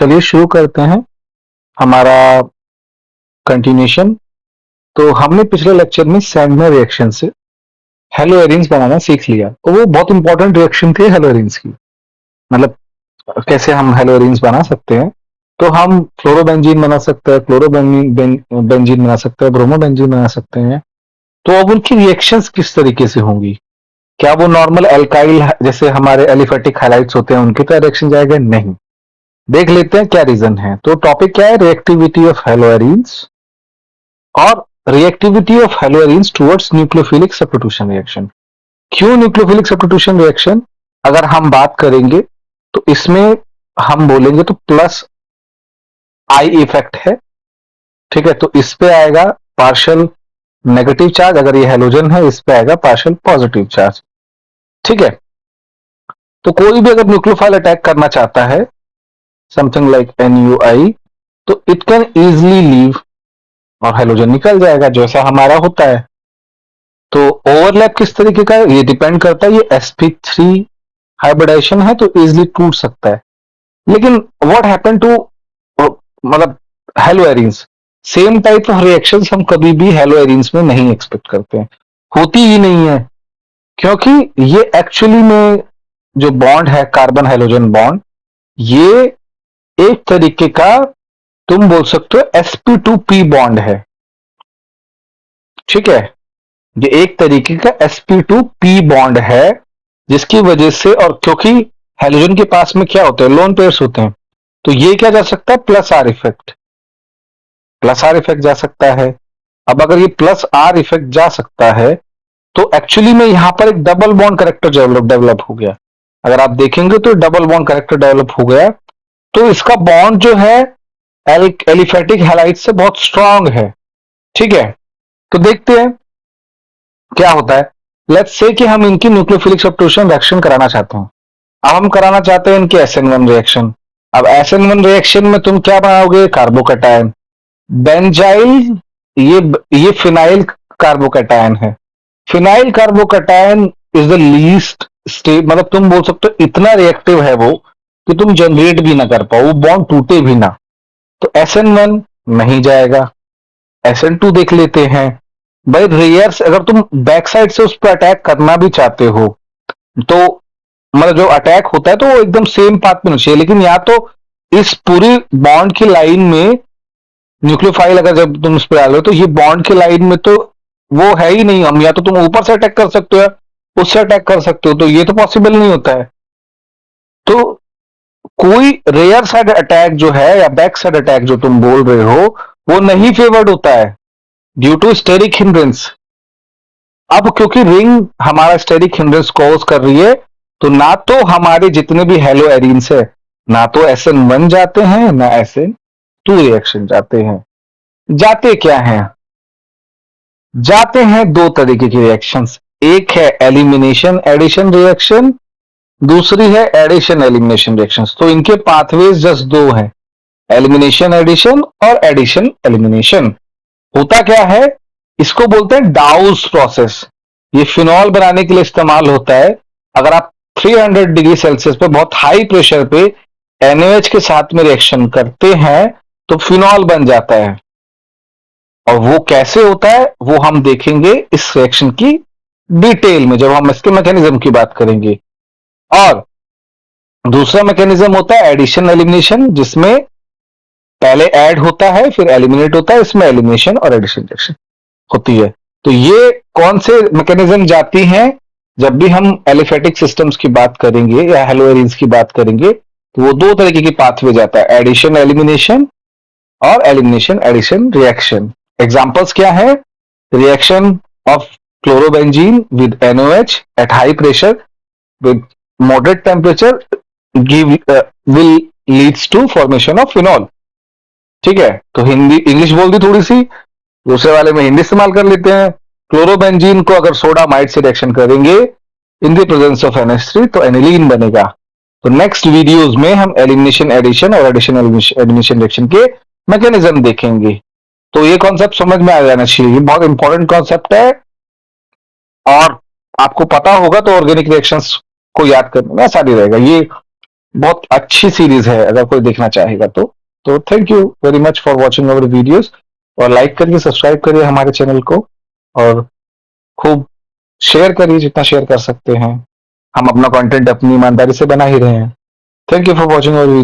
चलिए शुरू करते हैं हमारा कंटिन्यूशन। तो हमने पिछले लेक्चर में सैंडनर रिएक्शन से हेलोएरिन्स बनाना सीख लिया, तो वो बहुत इंपॉर्टेंट रिएक्शन थी हेलोएरिन्स की। मतलब कैसे हम हेलोएरिन्स बना सकते हैं। तो हम फ्लोरोबेंजीन बना सकते हैं, बेंजीन बना सकते हैं, ब्रोमोबेंजीन बना सकते हैं। तो अब उनकी रिएक्शंस किस तरीके से होंगी? क्या वो नॉर्मल एल्काइल जैसे हमारे एलिफेटिक हाइलाइट्स होते हैं उनकी तरह रिएक्शन जाएगा? नहीं। देख लेते हैं क्या रीजन है। तो टॉपिक क्या है? रिएक्टिविटी ऑफ हेलोएरिन्स और reactivity of हेलोएरिन्स towards nucleophilic substitution reaction. क्यों न्यूक्लियोफिलिक सब्स्टिट्यूशन रिएक्शन? अगर हम बात करेंगे तो इसमें हम बोलेंगे तो प्लस आई इफेक्ट है। ठीक है, तो इस पे आएगा पार्शियल नेगेटिव चार्ज, अगर ये हेलोजन है इस पे आएगा पार्शियल पॉजिटिव चार्ज। ठीक है, तो कोई भी अगर न्यूक्लियोफाइल अटैक करना चाहता है समथिंग लाइक NuI, तो इट कैन इजिली लीव और हेलोजन निकल जाएगा जैसा हमारा होता है। तो ओवरलैप किस तरीके का है ये डिपेंड करता है। ये sp3 हाइब्रिडाइजेशन है तो इजिली टूट सकता है। लेकिन व्हाट हैपन टू मतलब हेलोएरिन्स? सेम टाइप ऑफ रिएक्शंस हम कभी भी हेलोएरिन्स में नहीं एक्सपेक्ट करते हैं, होती ही नहीं है। क्योंकि ये एक्चुअली में जो बॉन्ड है कार्बन हाइड्रोजन बॉन्ड, ये एक तरीके का तुम बोल सकते हो sp2p बॉन्ड है। ठीक है, ये एक तरीके का sp2p बॉन्ड है जिसकी वजह से, और क्योंकि हेलोजन के पास में क्या होते हैं? लोन पेयर्स होते हैं, तो ये क्या जा सकता है? Plus are effect, plus are effect जा सकता है। अब अगर ये प्लस आर इफेक्ट जा सकता है तो एक्चुअली में यहां पर एक डबल बॉन्ड करेक्टर डेवलप हो गया। अगर आप देखेंगे तो डबल बॉन्ड करेक्टर डेवलप हो गया, तो इसका बॉन्ड जो है एलिफेटिक हैलाइड से बहुत स्ट्रांग है। ठीक है, तो देखते हैं क्या होता है। लेट्स से कि हम इनकी न्यूक्लियोफिलिक सब्स्टिट्यूशन रिएक्शन कराना चाहते हैं। अब हम कराना चाहते हैं इनकी SN1 रिएक्शन। अब SN1 रिएक्शन में तुम क्या बनाओगे? Carbocation, benzyl. ये फिनाइल कार्बोकैटायन है। Phenyl carbocation is the least state, मतलब तुम बोल सकते हो इतना रिएक्टिव है वो कि तुम जनरेट भी ना कर पाओ, वो बॉन्ड टूटे भी ना। तो SN1 नहीं जाएगा। SN2 देख लेते हैं। भाई रेयर से अगर तुम बैक साइड से उस पर अटैक करना भी चाहते हो तो मतलब जो अटैक होता है तो वो एकदम सेम पाथ पे होना चाहिए, लेकिन या तो इस पूरी बॉन्ड की लाइन में न्यूक्लियोफाइल अगर जब तुम उस पर डालो तो ये बॉन्ड की लाइन में तो वो है ही नहीं। हम या तो तुम ऊपर से अटैक कर सकते हो या उससे अटैक कर सकते हो, तो ये तो पॉसिबल नहीं होता है। तो कोई रेयर साइड अटैक जो है या बैक साइड अटैक जो तुम बोल रहे हो वो नहीं फेवर्ड होता है ड्यू टू स्टेरिक हिंड्रेंस। अब क्योंकि रिंग हमारा स्टेरिक हिंड्रेंस कॉज कर रही है, तो ना तो हमारे जितने भी हेलो एरिन्स है ना तो SN1 जाते हैं ना SN2 रिएक्शन जाते हैं। जाते क्या हैं? जाते हैं दो तरीके की रिएक्शंस। एक है एलिमिनेशन एडिशन रिएक्शन, दूसरी है एडिशन एलिमिनेशन रिएक्शंस। तो इनके पाथवेज जस्ट दो हैं, एलिमिनेशन एडिशन और एडिशन एलिमिनेशन। होता क्या है? इसको बोलते हैं डाउस प्रोसेस। ये फिनॉल बनाने के लिए इस्तेमाल होता है। अगर आप 300 डिग्री सेल्सियस पे बहुत हाई प्रेशर पे NaOH के साथ में रिएक्शन करते हैं तो फिनॉल बन जाता है। और वो कैसे होता है वो हम देखेंगे इस रिएक्शन की डिटेल में जब हम इसके मैकेनिज्म की बात करेंगे। और दूसरा मैकेनिज्म होता है एडिशन एलिमिनेशन, जिसमें पहले ऐड होता है फिर एलिमिनेट होता है। इसमें एलिमिनेशन और एडिशन रिएक्शन होती है। तो ये कौन से मैकेनिज्म जाती हैं? जब भी हम एलिफेटिक सिस्टम्स की बात करेंगे या हेलोएरिन्स की बात करेंगे तो वो दो तरीके की पाथवे जाता है, एडिशन एलिमिनेशन और एलिमिनेशन एडिशन रिएक्शन। एग्जांपल्स क्या है? Reaction of chlorobenzene with NaOH at high pressure with moderate temperature give will leads to formation of phenol. ठीक है, तो हिंदी इंग्लिश बोल दी थोड़ी सी, दूसरे वाले में हिंदी इस्तेमाल कर लेते हैं। क्लोरोबेंजीन को अगर सोडा माइट से रिएक्शन करेंगे in the presence of NH3 तो एनिलीन बनेगा। तो नेक्स्ट वीडियोस में हम एलिमिनेशन एडिशन और एडिशन एलिमिनेशन रिएक्शन के मैकेनिज्म देखेंगे। तो ये कॉन्सेप्ट समझ में आ जाना चाहिए, ये बहुत इंपॉर्टेंट कॉन्सेप्ट है और आपको पता होगा तो ऑर्गेनिक रिएक्शंस को याद करने में आसानी रहेगा। ये बहुत अच्छी सीरीज है अगर कोई देखना चाहेगा तो thank you very much for watching our videos और लाइक करिए सब्सक्राइब करिए हमारे चैनल को और खूब शेयर करिए जितना शेयर कर सकते हैं हम अपना कंटेंट अपनी ईमानदारी से बना ही रहे हैं thank you for watching our